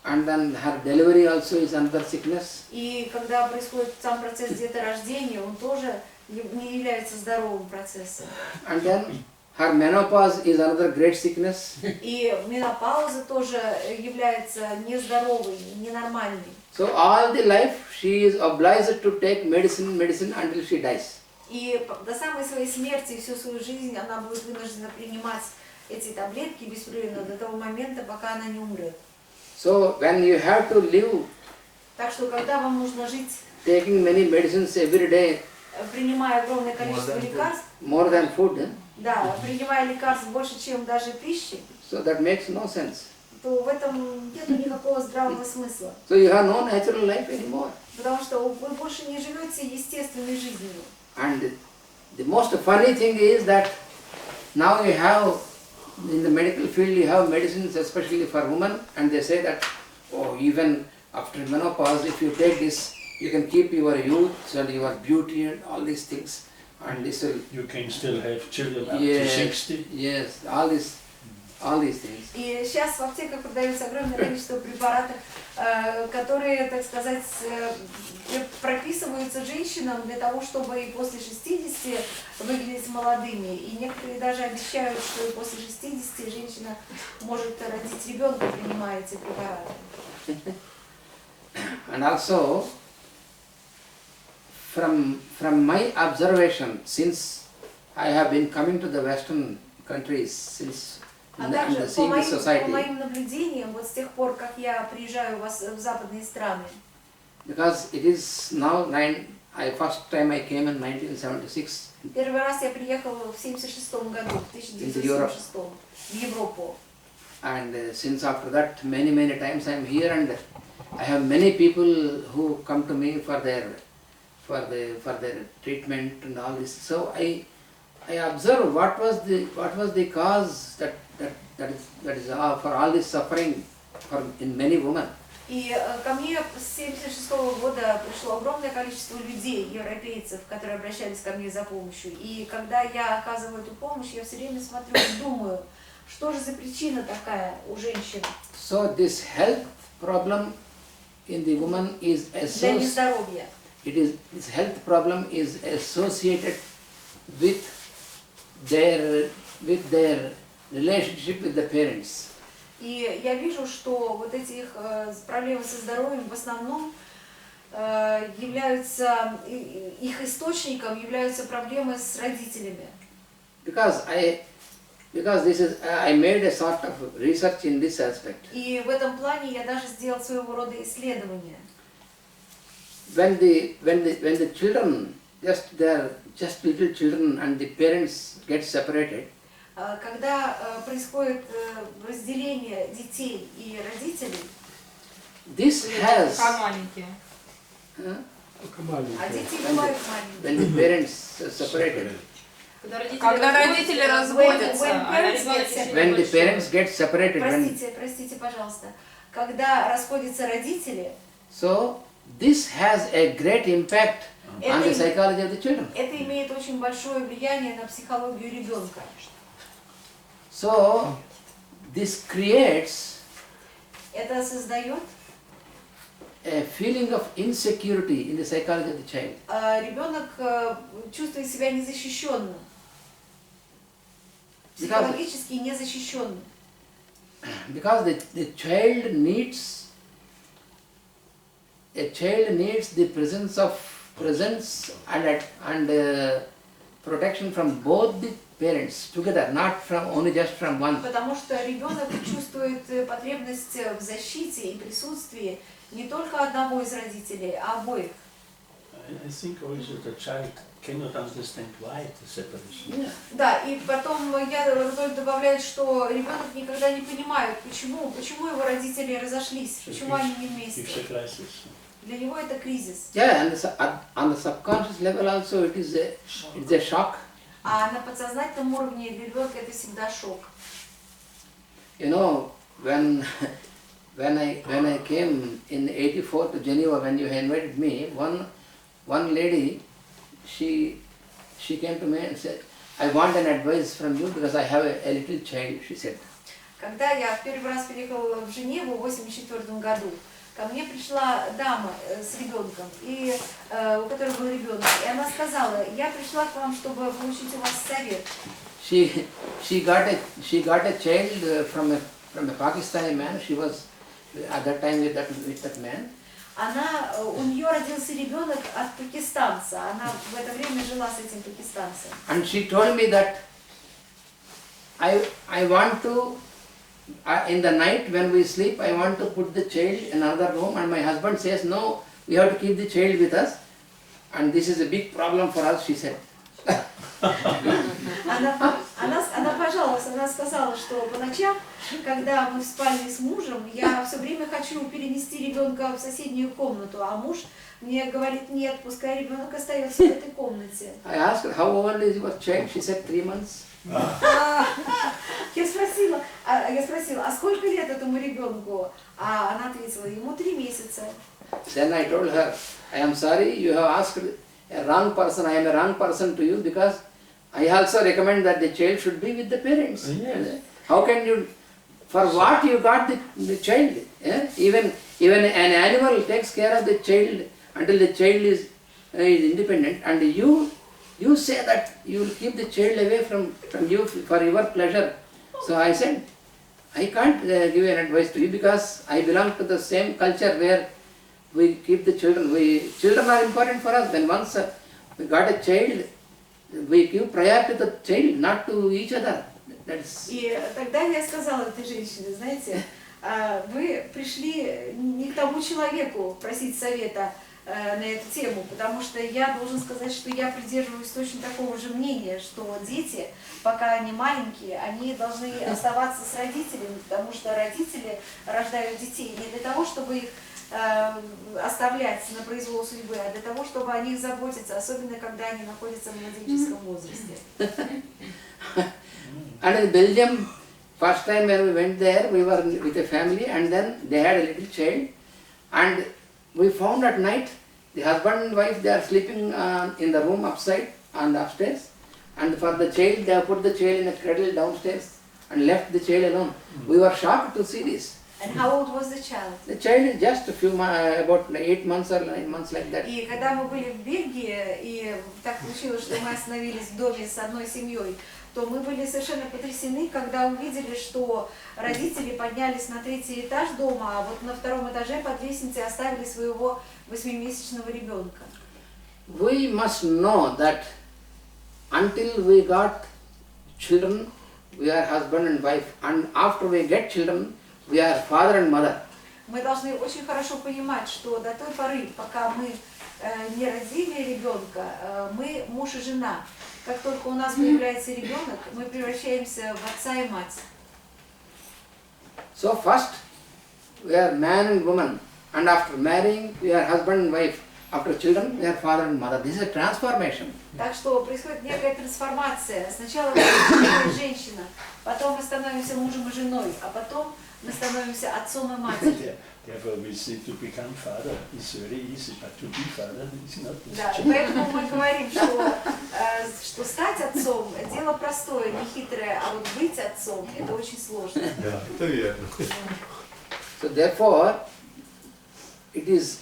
And then her delivery also is another sickness. И когда происходит сам процесс деторождения, он тоже не является здоровым процессом. And then her menopause is another great sickness. И менопауза тоже является нездоровой, ненормальной. So all the life she is obliged to take medicine until she dies. И до самой своей смерти, всю свою жизнь она будет вынуждена принимать эти таблетки беспрерывно до того момента, пока она не умрет. So when you have to live Так что когда вам нужно жить, taking many medicines every day, принимая огромное количество лекарств, more than food, да, принимая лекарств больше, чем даже пищи, so that makes no sense. то в этом нет никакого здравого смысла. So you have no natural life anymore. Потому что вы больше не живете естественной жизнью. And the most funny thing is that now you have, in the medical field, you have medicines especially for women, and they say that, oh, even after menopause, if you take this, you can keep your youth and your beauty and all these things, and this will... You can still have children up to 60. Yes, all these things. И сейчас в аптеках продается огромное количество препаратов, которые, так сказать, прописываются женщинам для того, чтобы и после 60 выглядеть молодыми. И некоторые даже обещают, что и после 60 женщина может родить ребенка, принимая эти препараты. And also, from my observation, since I have been coming to the Western countries since А также по seeing the society, моим наблюдениям, вот с тех пор, как я приезжаю в западные страны, because it is now first time I came in 1976. Первый раз я приехала в 1976 году, в 1976 в Европу. And since after that, many times I am here, and I have many people who come to me for their treatment and all this. So I observe what was the cause that is for all this suffering in many women. И ко мне с 1976 года пришло огромное количество людей, европейцев, которые обращались ко мне за помощью. И когда я оказываю эту помощь, я все время смотрю и думаю, что же за причина такая у женщин? So this health problem in the woman is Для нездоровья. This health problem is associated with their relationship with the parents. И я вижу, что вот эти их проблемы со здоровьем в основном являются, их источником являются проблемы с родителями. Because I made a sort of research in this aspect. И в этом плане я даже сделал своего рода исследование. When the children, just little children, and the parents get separated, Когда происходит разделение детей и родителей, this has, маленькие. а дети бывают маленькие. when the parents separated, Когда родители разводятся, when the parents get separated, Простите, пожалуйста. Когда расходятся родители, so this has a great impact on the psychology of the children. это имеет очень большое влияние на психологию ребенка. So this creates Это создает a feeling of insecurity in the psychology of the child. Ребенок чувствует себя незащищенным, психологически незащищенным. Because the child needs the presence and protection from both the parents together, not only just from one. Потому что ребенок чувствует потребность в защите и присутствии не только одного из родителей, а обоих. I think also the child cannot understand why the separation. Yeah. Да, и потом я добавляю, что ребенок никогда не понимает, почему его родители разошлись, почему они не вместе. It's a crisis. Для него это кризис. Yeah, and on the subconscious level also it's a shock. А на подсознательном уровне для ребенка это всегда шок. You know, when I came in '84 to Geneva, when you invited me, one lady, she came to me and said, "I want an advice from you because I have a little child," she said. Когда я в первый раз переехала в Женеву в 1984 году, ко мне пришла дама с ребенком, у которой был ребенок, и она сказала: я пришла к вам, чтобы получить у вас совет. She got a child from a Pakistani man. She was at that time with that man. У нее родился ребенок от пакистанца. Она в это время жила с этим пакистанцем. And she told me that I want to, in the night when we sleep, I want to put the child in another room, and my husband says, no, we have to keep the child with us, and this is a big problem for us, she said. Она пожаловалась, она сказала, что по ночам, когда мы спали с мужем, я все время хочу перенести ребенка в соседнюю комнату, а муж мне говорит: нет, пускай ребенок остается в этой комнате. I asked her, how old is your child? She said 3 months. Я спросила, а сколько лет этому ребенку? А она ответила: ему 3 месяца. Then I told her, I am sorry, you have asked a wrong person. I am a wrong person to you because I also recommend that the child should be with the parents. Yes. How can you, for what you got the child? Even an animal takes care of the child until the child is independent, and you say that you will keep the child away from you for your pleasure. So I said, I can't give an advice to you because I belong to the same culture where we keep the children. Children are important for us. When once we got a child, we give priority to the child, not to each other. That's... И тогда я сказала этой женщине: знаете, вы пришли не к тому человеку просить совета на эту тему, потому что я должен сказать, что я придерживаюсь точно такого же мнения, что дети, пока они маленькие, они должны оставаться с родителями, потому что родители рождают детей не для того, чтобы их оставлять на произвол судьбы, а для того, чтобы о них заботиться, особенно когда они находятся в младенческом возрасте. And in Belgium, first time when we went there, we were with a family, and then they had a little child, and we found at night the husband and wife, they are sleeping in the room upside on the upstairs, and for the child they have put the child in a cradle downstairs and left the child alone. We were shocked to see this. And how old was the child? The child is just a few about 8 months or 9 months like that. И когда мы были в Бельгии, и так получилось, что мы остановились в доме с одной семьей, то мы были совершенно потрясены, когда увидели, что родители поднялись на 3-й этаж дома, а вот на 2-м этаже под лестницей оставили своего 8-месячного ребенка. We must know that until we got children, we are husband and wife, and after we get children, we are father and mother. Мы должны очень хорошо понимать, что до той поры, пока мы не родили ребенка, мы муж и жена. Как только у нас появляется ребенок, мы превращаемся в отца и мать. So first we are man and woman, and after marrying we are husband and wife. After children we are father and mother. This is a transformation. Так что происходит некая трансформация. Сначала мы становимся женщина, потом мы становимся мужем и женой, а потом мы становимся отцом и матерью. Therefore we say to become father is very easy, but to be father is not Да, easy. поэтому мы говорим, что стать отцом – дело простое, не хитрое, а вот быть отцом – это очень сложно. Да, это верно. So therefore it is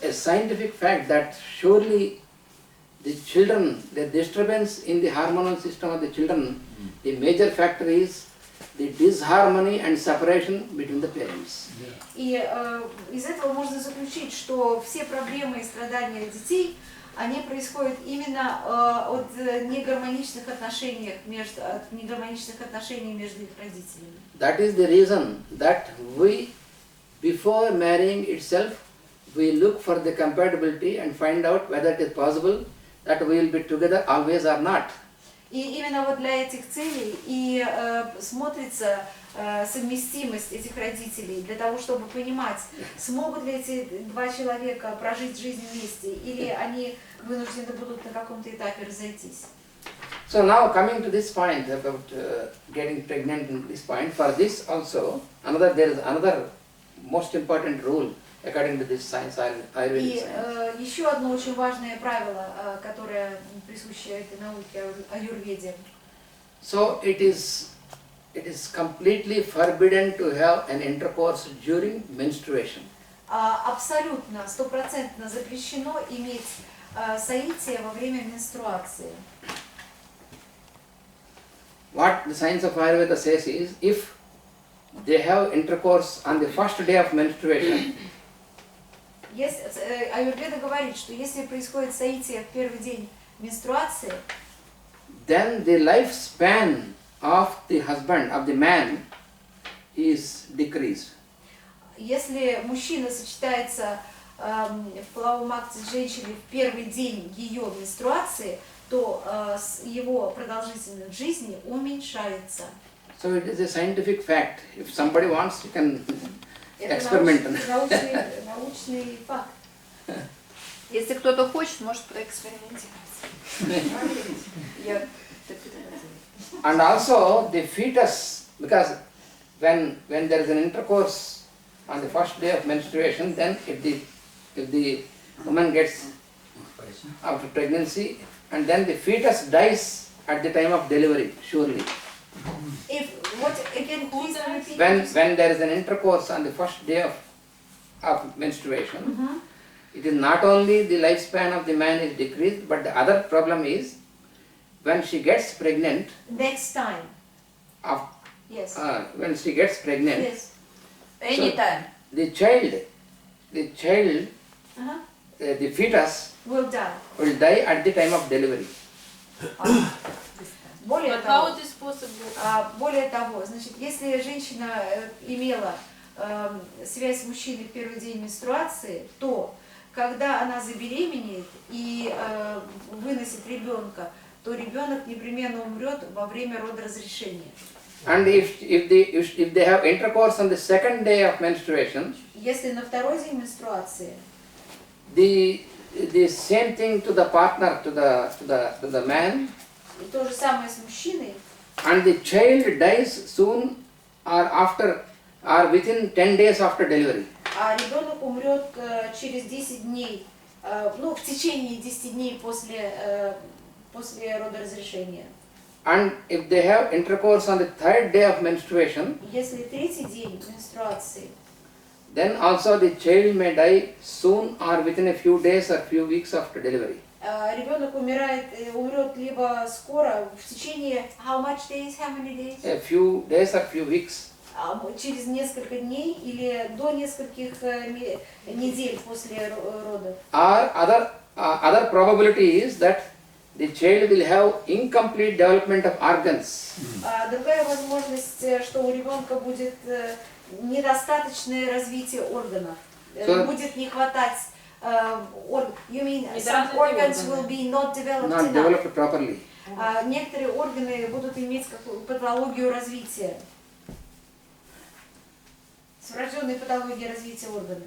a scientific fact that surely the children, the disturbance in the hormonal system of the children, the major factor is the disharmony and separation between the parents. И из этого можно заключить, что все проблемы и страдания детей, они происходят именно от негармоничных отношений между их родителями. That is the reason that we, before marrying itself, we look for the compatibility and find out whether it is possible that we will be together always or not. И именно вот для этих целей и смотрится совместимость этих родителей, для того, чтобы понимать, смогут ли эти два человека прожить жизнь вместе, или они вынуждены будут на каком-то этапе разойтись. So now coming to this point about getting pregnant in this point, for this also, there is another most important rule according to this science, Ayurvedic И science. еще одно очень важное правило, которое присуще этой науке аюрведе. So it is it is completely forbidden to have an intercourse during menstruation. Абсолютно, стопроцентно запрещено иметь соитие во время менструации. What the science of Ayurveda says is, if they have intercourse on the first day of menstruation, Аюрведа говорит, что если происходит соитие в первый день менструации, then the lifespan of the husband, of the man, is decreased. если мужчина сочетается в половом акте с женщиной в первый день ее менструации, то его продолжительность жизни уменьшается. So it is a scientific fact. If somebody wants, you can experiment. Это научный факт. Если кто-то хочет, может проэкспериментировать. And also the fetus, because when there is an intercourse on the first day of menstruation, then if the woman gets after pregnancy, and then the fetus dies at the time of delivery, surely. When there is an intercourse on the first day of menstruation, it is not only the lifespan of the man is decreased, but the other problem is when she gets pregnant. Next time. Yes. When she gets pregnant. Yes. Anytime. So the child, the fetus will die at the time of delivery. Более того, значит, если женщина имела связь с мужчиной в первый день менструации, то когда она забеременеет и выносит ребенка, то ребенок непременно умрет во время родоразрешения. And if they have intercourse on the second day of menstruation, если на второй день менструации, the same thing to the partner, to the man. И то же самое с мужчиной. And the child dies soon or within 10 days after delivery. А ребенок умрет через 10 дней, в течение 10 дней после родоразрешения. And if they have intercourse on the third day of menstruation, если третий день менструации, then also the child may die soon or within a few days or few weeks after delivery. Ребенок умрет либо скоро, в течение how many days? A few days or few weeks. Через несколько дней или до нескольких недель после родов. Or other probability is that the child will have incomplete development of organs. Другая возможность, что у ребенка будет недостаточное развитие органов, будет не хватать. You mean some organs will be not developed properly. Некоторые органы будут иметь патологию развития, врожденные патологии развития органов.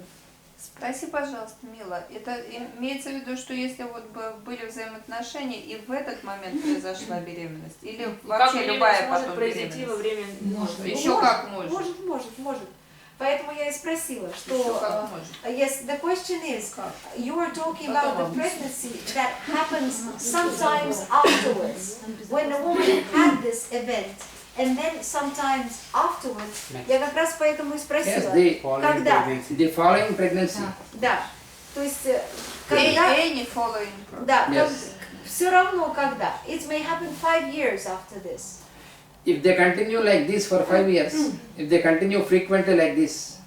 Спроси, пожалуйста, Мила, это имеется в виду, что если вот бы были взаимоотношения и в этот момент произошла беременность, или вообще любая потом произойти во время... Еще как может. Может. Поэтому я и спросила, что... Yes, the question is, you are talking about the pregnancy that happens sometimes afterwards, when a woman had this event, and then sometimes afterwards. Я как раз поэтому и спросила, когда? The following pregnancy. Да, то есть, когда... Any following. Да, все равно когда. It may happen 5 years after this. If they continue like this for 5 years, if they continue frequently like this,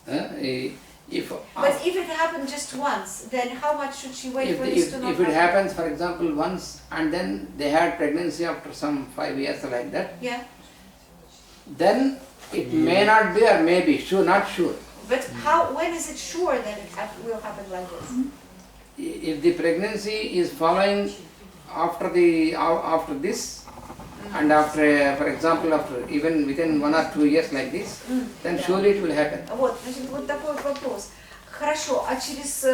But if it happened just once, then how much should she wait for this to not happen? If it happens, for example, once and then they had pregnancy after some 5 years or like that, then it may not be or may be, not sure. But when is it sure that it will happen like this? If the pregnancy is following after this, and after, for example, after even within 1 or 2 years like this, then surely it will happen. Вот такой вопрос. Хорошо, а через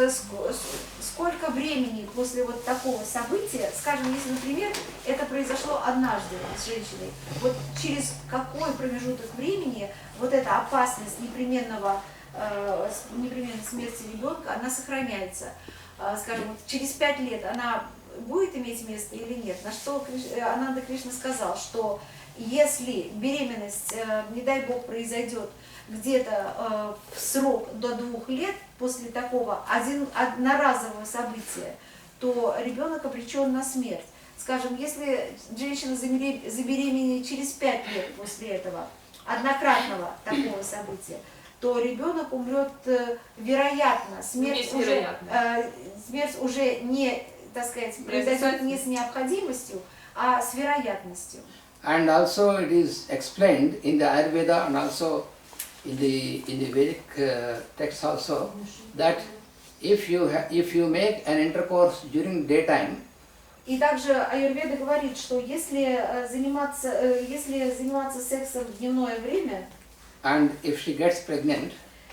сколько времени после вот такого события, скажем, если, например, это произошло однажды с женщиной, вот через какой промежуток времени вот эта опасность непременной смерти ребенка, она сохраняется? Скажем, вот через 5 лет она будет иметь место или нет? На что Ананда Кришна сказал, что если беременность, не дай бог, произойдет где-то в срок до 2 лет после такого одноразового события, то ребенок обречен на смерть. Скажем, если женщина забеременеет через 5 лет после этого, однократного такого события, то ребенок умрет, вероятно, смерть уже не, так сказать, произойдет не с необходимостью, а с вероятностью. And also it is explained in the Ayurveda and also in the Vedic texts also that if you make an intercourse during daytime, И также аюрведа говорит, что если заниматься сексом в дневное время, and if she gets pregnant,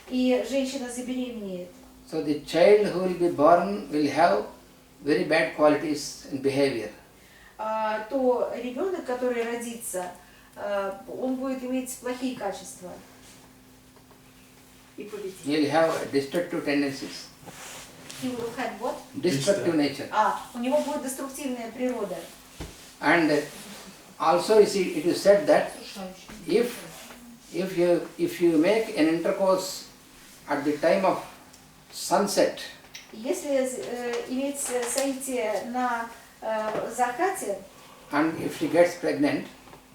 и женщина забеременеет, so the child who will be born will have very bad qualities in behavior. то ребенок, который родится, он будет иметь плохие качества. И He will have destructive tendencies, He will have what? destructive nature. У него будет деструктивная природа. And also you see, it is said that if you make an intercourse at the time of sunset, Если иметь соитие на закате and if she gets pregnant,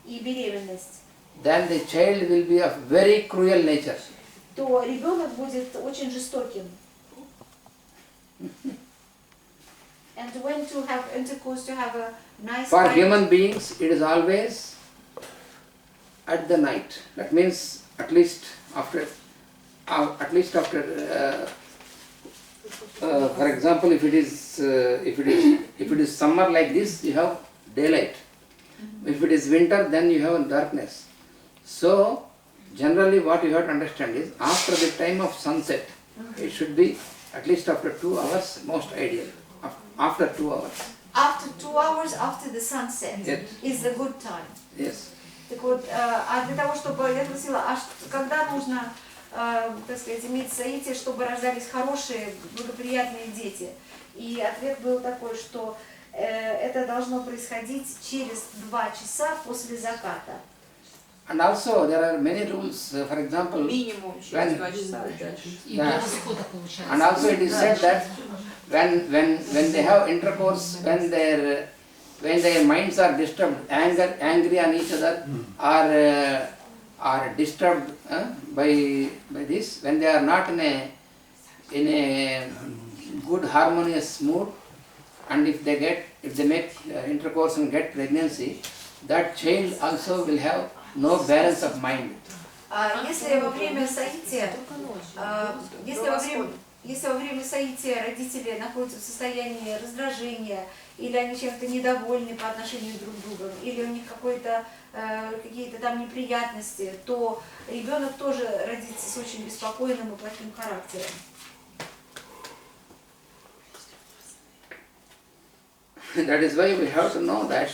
и беременность, then the child will be of very cruel nature. то ребенок будет очень жестоким. And when to have intercourse, to have a nice For time, human beings, it is always at the night. That means at least after for example, if it is summer like this, you have daylight. If it is winter, then you have darkness. So generally, what you have to understand is after the time of sunset, it should be at least after 2 hours, most ideal. After 2 hours. After 2 hours after the sunset Yes. is a good time. Yes. Так вот, а для того, чтобы, я спросила, когда нужно, так сказать, иметь соитие, чтобы рождались хорошие, благоприятные дети? И ответ был такой, что это должно происходить через 2 часа после заката. And also there are many rules. For example, Минимум через 2 часа. and also it is said that when they have intercourse, when their minds are disturbed, angry on each other, are disturbed by this, when they are not in a good harmonious mood, and if they make intercourse and get pregnancy, that child also will have no balance of mind. Если во время соития, если во время соития родители находятся в состоянии раздражения, или они чем-то недовольны по отношению друг к другу, или у них какие-то там неприятности, то ребенок тоже родится с очень беспокойным и плохим характером. That is why we have to know that.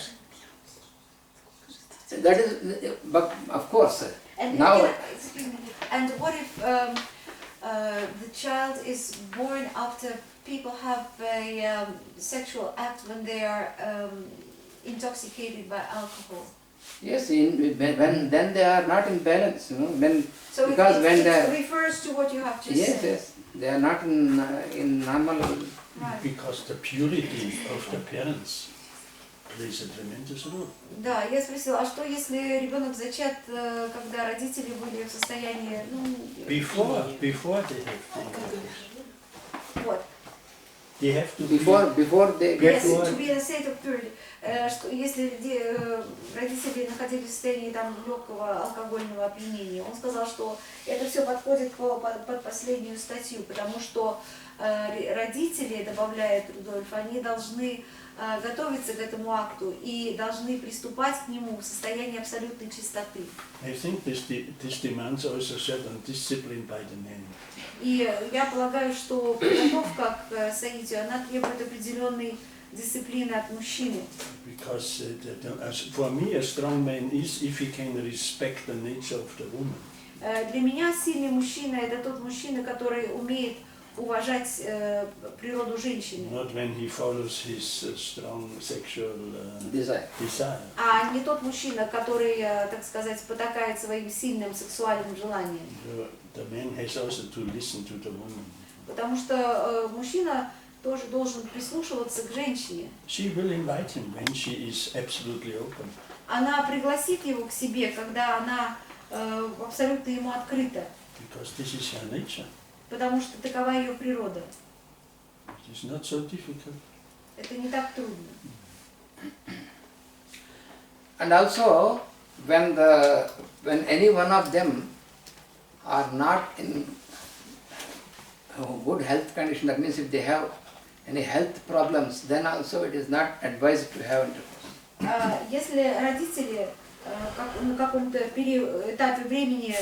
That is, but of course, And now. And what if the child is born after people have a sexual act when they are intoxicated by alcohol? Yes, when then they are not in balance, So because when it refers to what you have just said. yes, they are not in normal. Right. Because the purity of the parents plays a tremendous role. Да, я спросила, а что если ребенок зачат, когда родители были в состоянии, Before they have the вот, they have to Before they get yes, to be in a state of purity, что если родители находились в состоянии там легкого алкогольного опьянения, он сказал, что это все подходит под последнюю статью, потому что родители, добавляет Рудольф, они должны готовиться к этому акту и должны приступать к нему в состоянии абсолютной чистоты. I think this demands also certain discipline by the men. И я полагаю, что подготовка к соитию, она требует определенной дисциплины от мужчины. Because for me a strong man is if he can respect the nature of the woman. Для меня сильный мужчина – это тот мужчина, который умеет уважать природу женщины. Not when he follows his strong sexual Desire. desire. А не тот мужчина, который, так сказать, потакает своим сильным сексуальным желанием. The man has also to listen to the woman. Потому что мужчина тоже должен прислушиваться к женщине. She will invite him when she is absolutely open. Она пригласит его к себе, когда она абсолютно ему открыта. Because this is her nature. Потому что такова ее природа. It is not so difficult. Это не так трудно. And also, when any one of them are not in good health condition, that means if they have any health problems, then also it is not advised to have intercourse. Если родители на каком-то этапе времени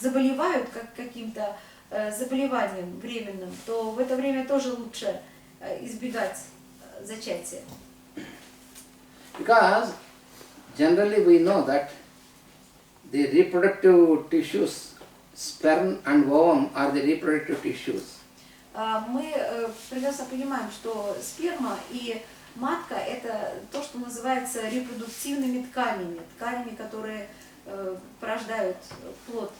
заболевают каким-то заболеванием временным, то в это время тоже лучше избегать зачатия. Because generally we know that the reproductive tissues, sperm and ovum are the reproductive tissues. Мы прекрасно понимаем, что сперма и матка – это то, что называется репродуктивными тканями, которые порождают плод.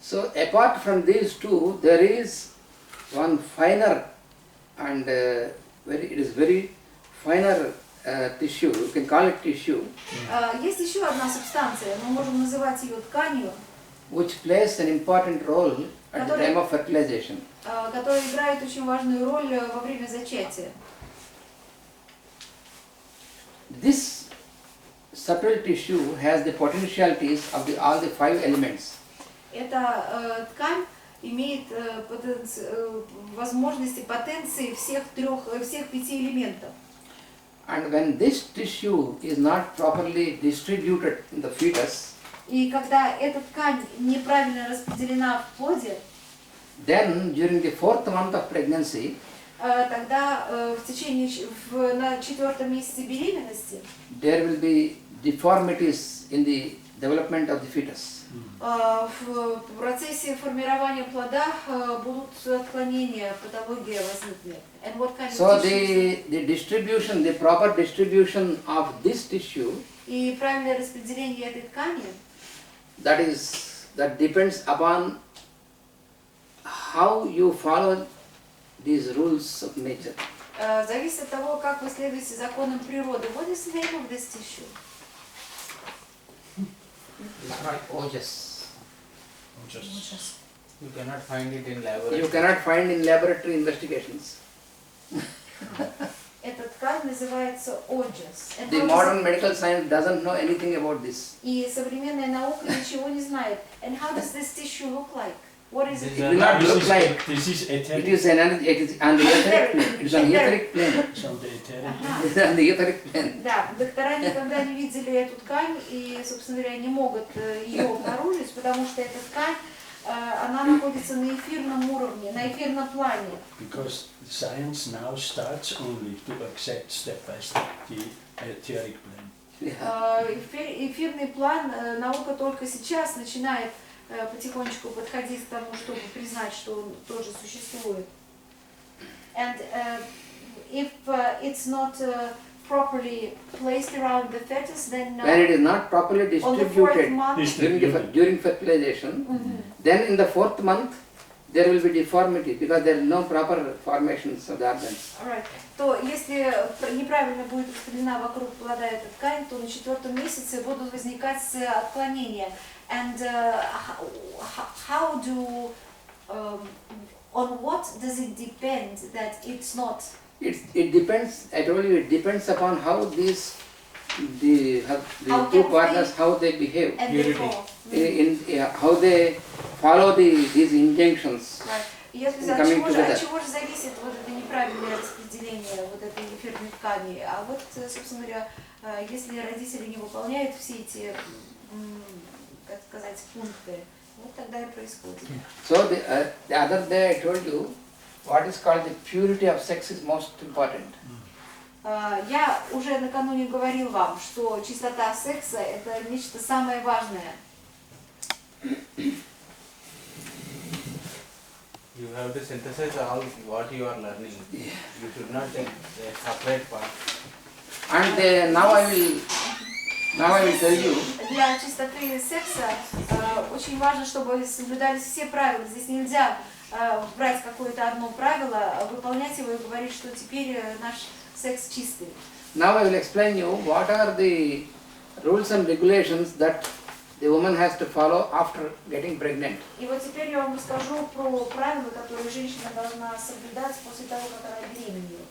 So apart from these two, there is one finer and it is very finer tissue, you can call it tissue, Есть еще одна субстанция, мы можем называть ее тканью, which plays an important role at the time of fertilization. которая играет очень важную роль во время зачатия. This subtle tissue has the potentialities of all the 5 elements. Эта ткань имеет возможности, потенции всех 5 элементов. And when this tissue is not properly distributed in the fetus, И когда эта ткань неправильно распределена в плоде, then during the 4th month of pregnancy, тогда на 4-м месяце беременности there will be deformities in the development of the fetus. в процессе формирования плода будут отклонения, патология возникнет. And what kind So of tissues? the distribution, the proper distribution of this tissue, И правильное распределение этой ткани, that depends upon how you follow these rules of nature. зависит от того, как вы следуете законам природы. What is the name of this tissue? It's not ojas. Just You cannot find it in You laboratory. cannot find in laboratory investigations. Эта ткань называется ojas. And The how does modern medical science doesn't know anything about this. И современная наука ничего не знает. And how does this tissue look like? What is it? These It are will not not look like. this is It etheric. is on the etheric plane. It is on the etheric plane. It's on the etheric. Ага. It is on the etheric plane. Да, доктора никогда не видели эту ткань и, собственно говоря, не могут ее обнаружить, потому что эта ткань, она находится на эфирном уровне, на эфирном плане. Because science now starts only to accept step by step the etheric plane. Эфирный план, наука только сейчас начинает потихонечку подходить к тому, чтобы признать, что он тоже существует. And if it's not properly placed around the fetus, then When it is not properly on the 4th distributed month, during fertilization, then in the 4th month there will be deformity because there is no proper formations of the organs. alright, то если неправильно будет распределена вокруг плода эта ткань, то на 4-м месяце будут возникать отклонения. And how do, on what does it depend that it's not? It depends, I told you, it depends upon how the How two can partners, how they behave, And Purity. therefore, how they follow these injunctions. right. Если Coming от together. чего же зависит вот это неправильное распределение вот этой эфирной ткани? А вот, собственно говоря, если родители не выполняют все эти, как сказать, пункты, вот тогда и происходит. So the other day I told you, what is called the purity of sex is most important. Я уже накануне говорил вам, что чистота секса – это нечто самое важное. You have to synthesize all what you are learning. You should not take a separate part. And now I will tell you. Для чистоты секса очень важно, чтобы соблюдались все правила. Здесь нельзя брать какое-то одно правило, выполнять его и говорить, что теперь наш секс чистый. Now I will explain you what are the rules and regulations that the woman has to follow after getting pregnant. И вот теперь я вам расскажу про правила, которые женщина должна соблюдать после того, как она беременеет.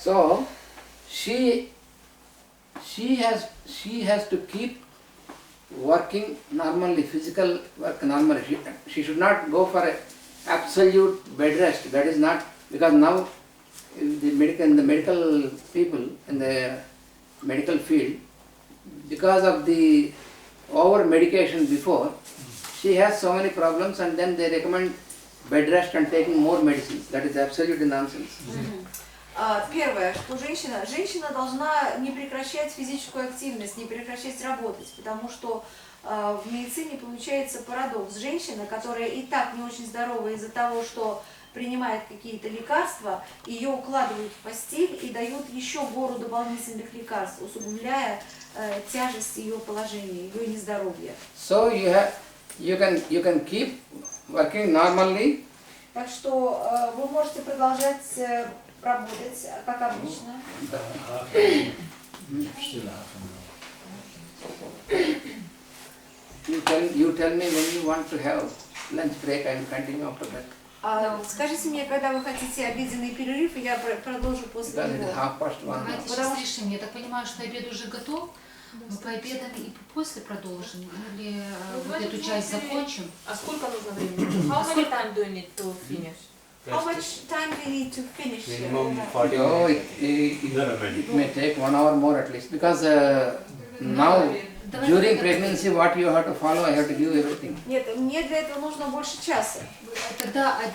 So she has to keep working normally, physical work normally. She should not go for a absolute bed rest. That is not, because now the medical people in the medical field, because of the over medication before, she has so many problems, and then they recommend bed rest and taking more medicines. That is absolutely nonsense. Первое, что женщина должна не прекращать физическую активность, не прекращать работать, потому что в медицине получается парадокс. Женщина, которая и так не очень здорова из-за того, что принимает какие-то лекарства, ее укладывают в постель и дают еще гору дополнительных лекарств, усугубляя тяжесть ее положения, ее нездоровья. So you can keep working normally. Так что вы можете продолжать работать, как обычно. You tell me when you want to have lunch break, I will continue after that. Скажите мне, когда вы хотите обеденный перерыв, и я продолжу после Because it него. is 1:30. Давайте сейчас решим. Я так понимаю, что обед уже готов. Мы пообедаем и после продолжим. Или вот эту часть закончим. А сколько нужно времени? How many time do you need to finish? How much time do you need to finish? Minimum 40 Oh, minutes. it may take 1 hour more at least, because now during pregnancy what you have to follow, I have to give everything. Нет, мне для этого нужно больше часа. Тогда обед